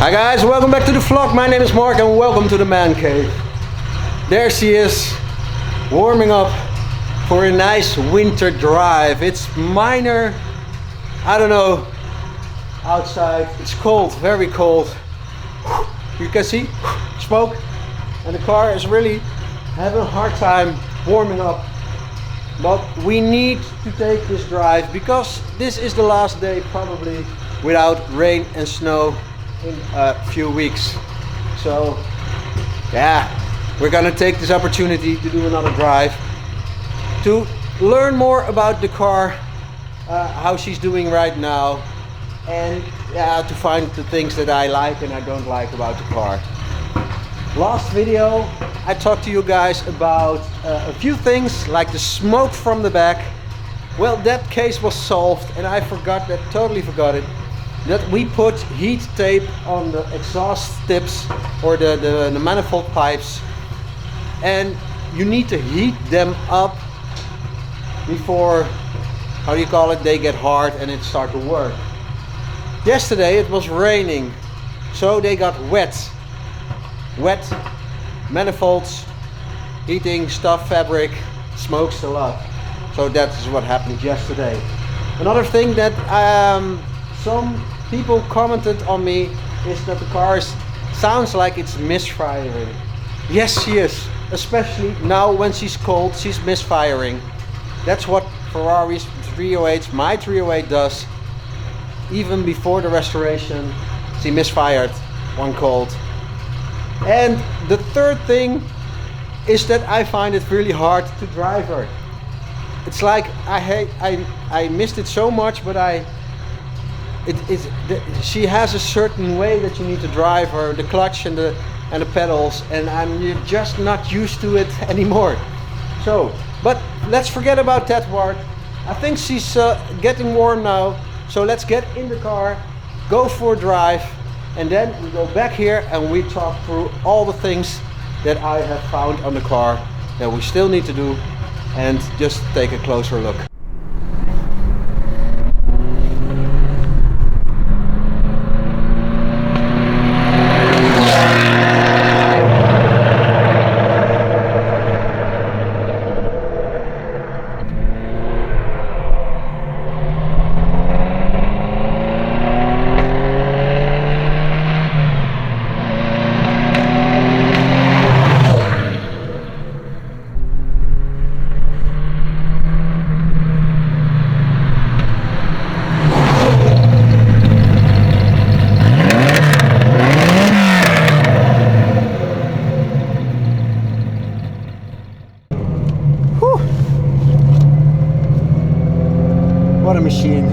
Hi guys, welcome back to the vlog. My name is Mark and welcome to the man cave. There she is, warming up for a nice winter drive. It's minor, I don't know, outside. It's cold, very cold. You can see smoke and the car is really having a hard time warming up. But we need to take this drive because this is the last day probably without rain and snow in a few weeks. So yeah, we're gonna take this opportunity to do another drive to learn more about the car, how she's doing right now, and yeah, to find the things that I like and I don't like about the car. Last video I talked to you guys about a few things like the smoke from the back. Well, that case was solved and I forgot that, totally forgot it, that we put heat tape on the exhaust tips or the manifold pipes, and you need to heat them up before, how do you call it, they get hard and it start to work. Yesterday it was raining, so they got wet manifolds, heating stuff, fabric, smokes a lot. So that is what happened yesterday. Another thing that some people commented on me is that the car sounds like it's misfiring. Yes, she is. Especially now when she's cold, she's misfiring. That's what Ferrari's 308, my 308 does. Even before the restoration, she misfired one cold. And the third thing is that I find it really hard to drive her. It's like I missed it so much, but she has a certain way that you need to drive her, the clutch and the pedals, and I'm just not used to it anymore. So, but let's forget about that part. I think she's getting warm now, so let's get in the car, go for a drive, and then we go back here and we talk through all the things that I have found on the car that we still need to do and just take a closer look. What a machine.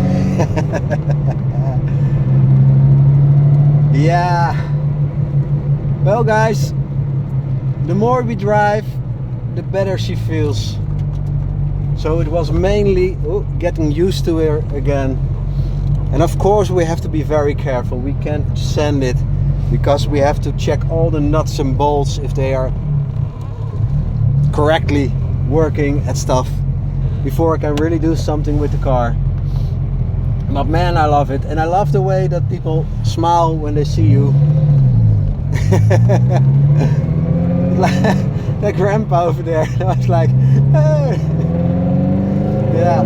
Yeah. Well guys, the more we drive, the better she feels. So it was mainly getting used to her again. And of course we have to be very careful. We can't sand it because we have to check all the nuts and bolts if they are correctly working and stuff before I can really do something with the car. But man, I love it, and I love the way that people smile when they see you. That grandpa over there, I was like, hey. Yeah.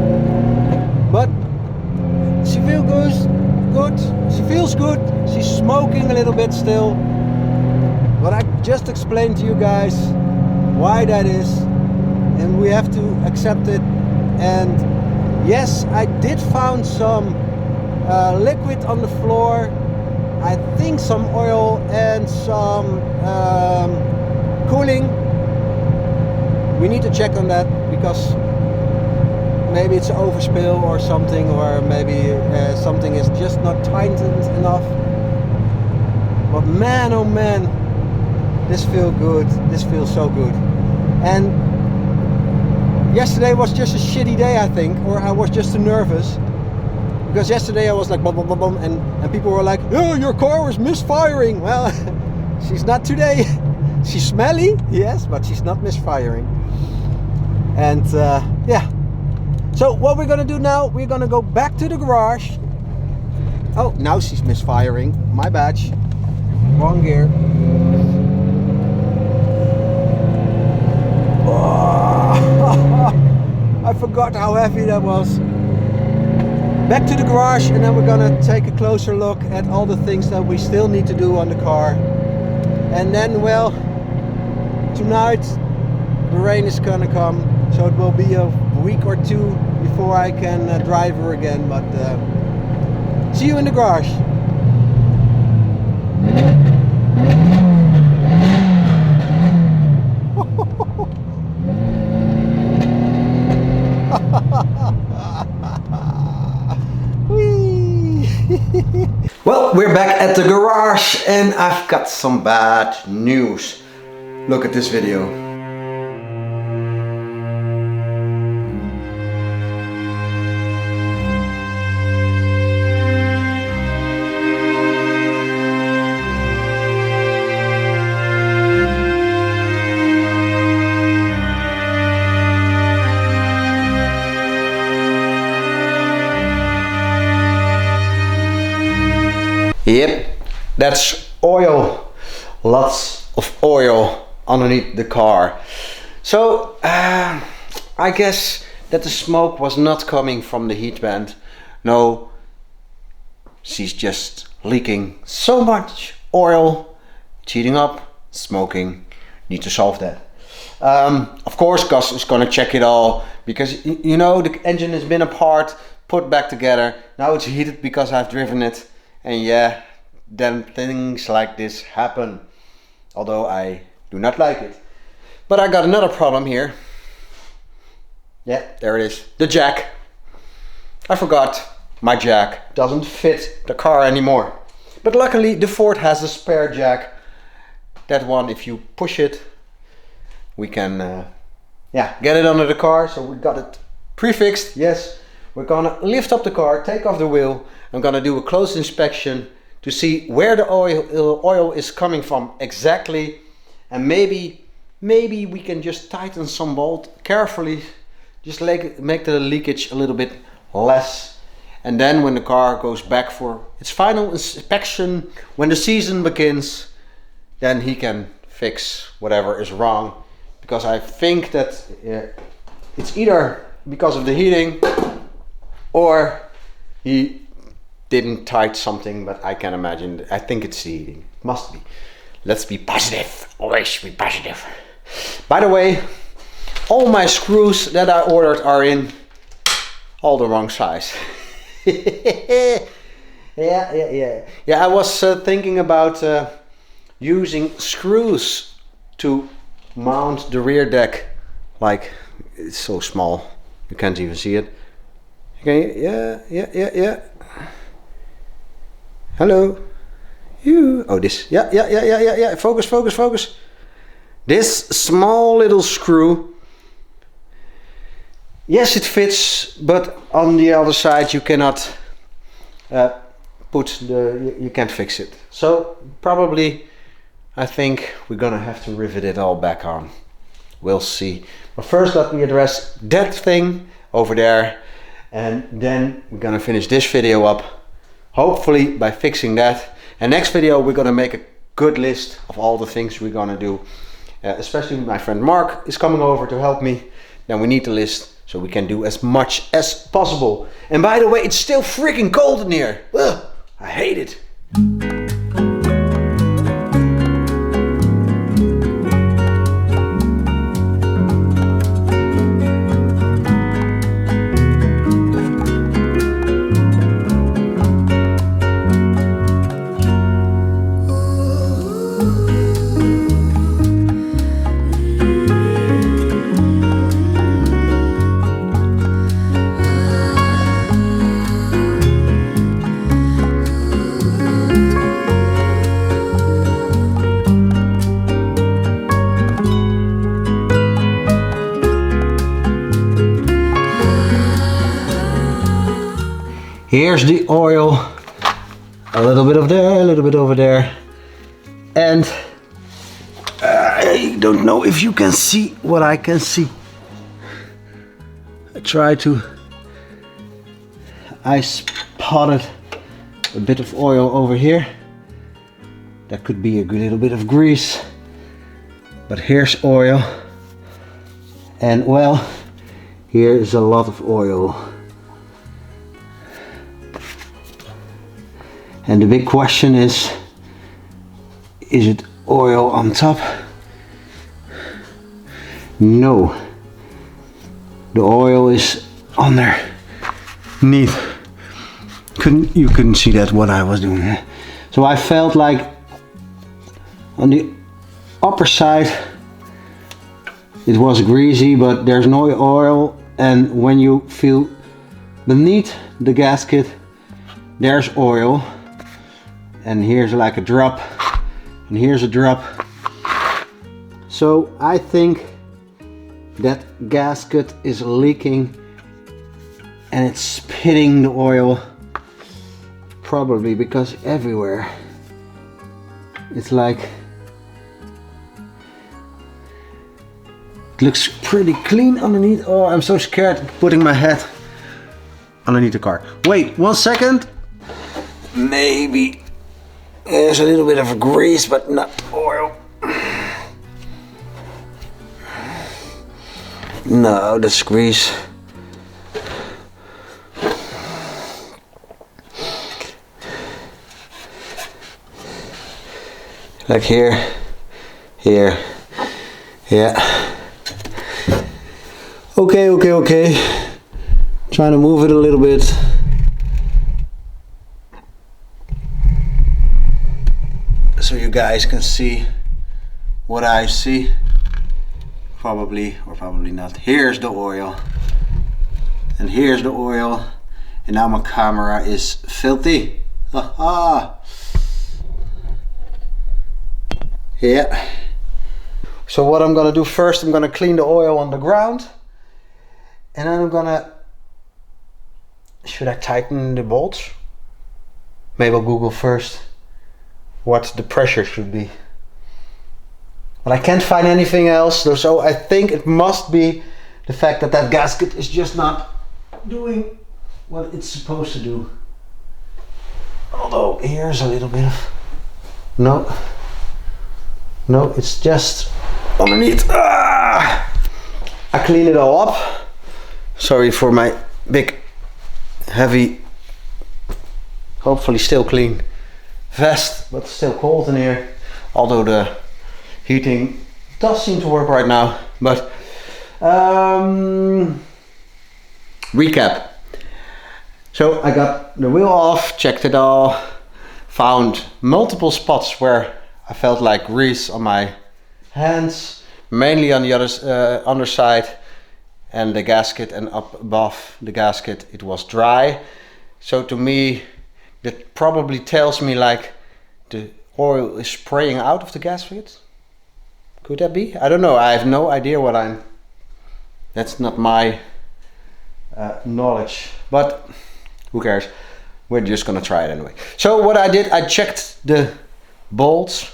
But she feels good. She feels good. She's smoking a little bit still. But I just explained to you guys why that is, and we have to accept it. And yes, I did find some liquid on the floor. I think some oil and some cooling. We need to check on that because maybe it's an overspill or something, or maybe something is just not tightened enough. But man, oh man, this feels good. This feels so good. And yesterday was just a shitty day, I think, or I was just too nervous. Because yesterday I was like bum, bum, bum, bum, and people were like, oh, your car was misfiring. Well, she's not today. She's smelly, yes, but she's not misfiring. And yeah. So what we're gonna do now, we're gonna go back to the garage. Oh, now she's misfiring, my bad. Wrong gear. Oh, I forgot how heavy that was. Back to the garage, and then we're gonna take a closer look at all the things that we still need to do on the car. And then, well, tonight the rain is gonna come, so it will be a week or two before I can drive her again, but see you in the garage. Well, we're back at the garage and I've got some bad news. Look at this video. Yep, that's oil. Lots of oil underneath the car. So I guess that the smoke was not coming from the heat vent. No, she's just leaking so much oil. It's heating up, smoking. Need to solve that. Of course Gus is gonna check it all, because you know the engine has been apart, put back together. Now it's heated because I've driven it. And yeah, then things like this happen, although I do not like it. But I got another problem here. Yeah, there it is, the jack. I forgot my jack doesn't fit the car anymore. But luckily the Ford has a spare jack. That one, if you push it, we can get it under the car. So we got it prefixed. Yes, we're gonna lift up the car, take off the wheel. I'm gonna do a close inspection to see where the oil is coming from exactly, and maybe we can just tighten some bolt carefully, just make the leakage a little bit less, and then when the car goes back for its final inspection, when the season begins, then he can fix whatever is wrong, because I think that it's either because of the heating or he didn't tight something, but I can imagine. I think it's the heating. Must be. Let's be positive. Always be positive. By the way, all my screws that I ordered are in all the wrong size. Yeah. I was thinking about using screws to mount the rear deck. Like, it's so small, you can't even see it. Okay, yeah. Hello. You. Oh, this. Yeah. Focus. This small little screw. Yes, it fits, but on the other side you cannot you can't fix it. So probably, I think we're gonna have to rivet it all back on. We'll see. But first let me address that thing over there, and then we're gonna finish this video up. Hopefully by fixing that. And next video we're gonna make a good list of all the things we're gonna do. Especially my friend Mark is coming over to help me. Then we need the list so we can do as much as possible. And by the way, it's still freaking cold in here. Ugh, I hate it. Here's the oil, a little bit of there, a little bit over there, and I don't know if you can see what I can see. I spotted a bit of oil over here, That could be a good little bit of grease. But here's oil. And well, here is a lot of oil. And the big question is it oil on top? No. The oil is underneath. You couldn't see that what I was doing. So I felt like on the upper side it was greasy, but there's no oil, and when you feel beneath the gasket there's oil, and here's like a drop, and here's a drop. So I think that gasket is leaking and it's spitting the oil, probably because everywhere it's like, it looks pretty clean underneath. Oh, I'm so scared putting my head underneath the car. Wait 1 second. Maybe there's a little bit of grease, but not oil. No, that's grease. Like here, here, yeah. Okay. Trying to move it a little bit. So you guys can see what I see. Probably or probably not. Here's the oil. And here's the oil. And now my camera is filthy. Haha. Yeah. So what I'm gonna do first, I'm gonna clean the oil on the ground. And then I'm gonna, should I tighten the bolts? Maybe I'll Google first what the pressure should be. But I can't find anything else, so I think it must be the fact that that gasket is just not doing what it's supposed to do. Although here's a little bit of, no, it's just underneath. I clean it all up. Sorry for my big, heavy, hopefully still clean vest, but still cold in here. Although the heating does seem to work right now. But recap. So I got the wheel off, checked it all, found multiple spots where I felt like grease on my hands, mainly on the other underside, and the gasket, and up above the gasket it was dry. So to me that probably tells me like the oil is spraying out of the gasket. Could that be? I don't know. I have no idea what I'm, that's not my knowledge, but who cares? We're just gonna try it anyway. So what I did, I checked the bolts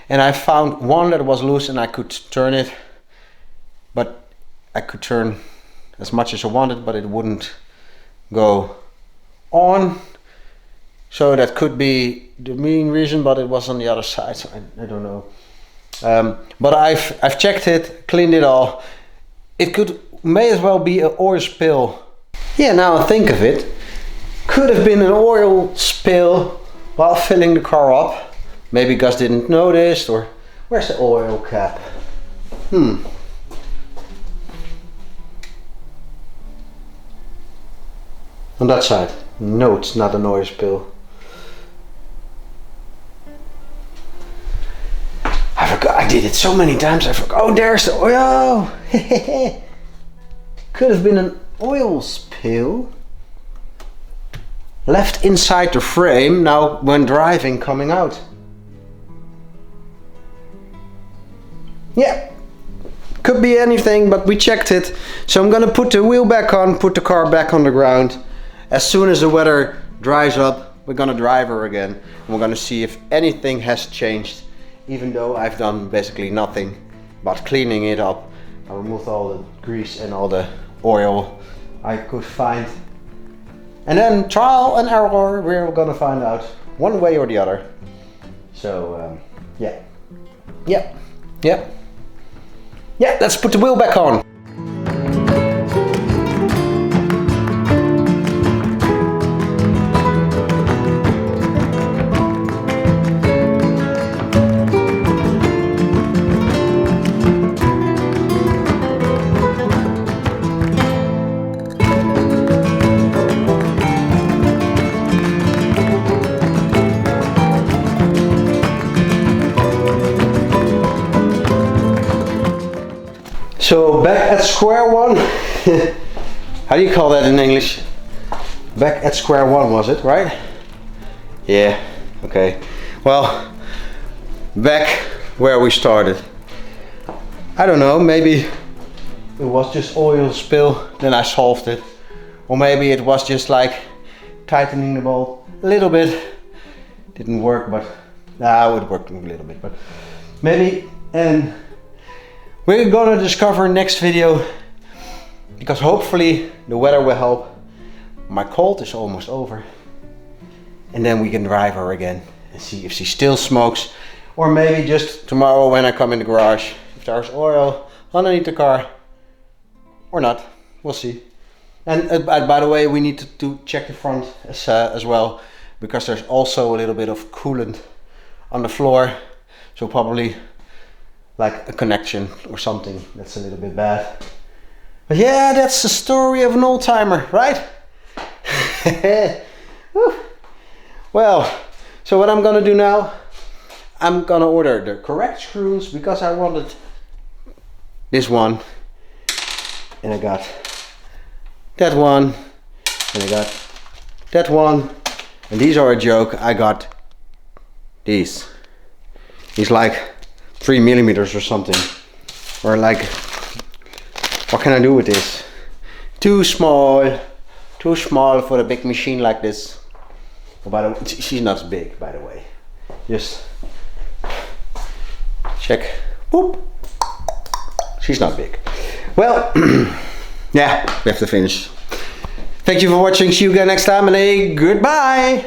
and I found one that was loose and I could turn it, but I could turn as much as I wanted, but it wouldn't go on. So that could be the main reason, but it was on the other side, so I don't know. But I've checked it, cleaned it all. It may as well be an oil spill. Yeah, now I think of it, could have been an oil spill while filling the car up. Maybe Gus didn't notice, or where's the oil cap? On that side. No, it's not an oil spill. I forgot, I did it so many times, I forgot. Oh, there's the oil! Could have been an oil spill. Left inside the frame, now when driving, coming out. Yeah, could be anything, but we checked it. So I'm gonna put the wheel back on, put the car back on the ground. As soon as the weather dries up, we're gonna drive her again. And we're gonna see if anything has changed, even though I've done basically nothing but cleaning it up. I removed all the grease and all the oil I could find. And then trial and error, we're gonna find out one way or the other. So yeah, yeah, yeah, yeah. Let's put the wheel back on. So back at square one. How do you call that in English? Back at square one, was it, right? Yeah, okay. Well, back where we started. I don't know, maybe it was just oil spill, then I solved it. Or maybe it was just like tightening the bolt a little bit. Didn't work, but nah, it worked a little bit, but maybe. And we're gonna discover next video, because hopefully the weather will help. My cold is almost over, and then we can drive her again and see if she still smokes, or maybe just tomorrow when I come in the garage, if there's oil underneath the car or not. We'll see. And by the way, we need to check the front as well, because there's also a little bit of coolant on the floor, so probably like a connection or something that's a little bit bad. But yeah, that's the story of an old timer, right? Well, so what I'm gonna do now, I'm gonna order the correct screws, because I wanted this one, and I got that one, and I got that one, and these are a joke. I got these. These like 3 millimeters or something, or like, what can I do with this? Too small for a big machine like this. Oh, by the way, she's not big, by the way. Just check. Whoop. She's not big. Well, yeah, we have to finish. Thank you for watching. See you again next time, and a goodbye.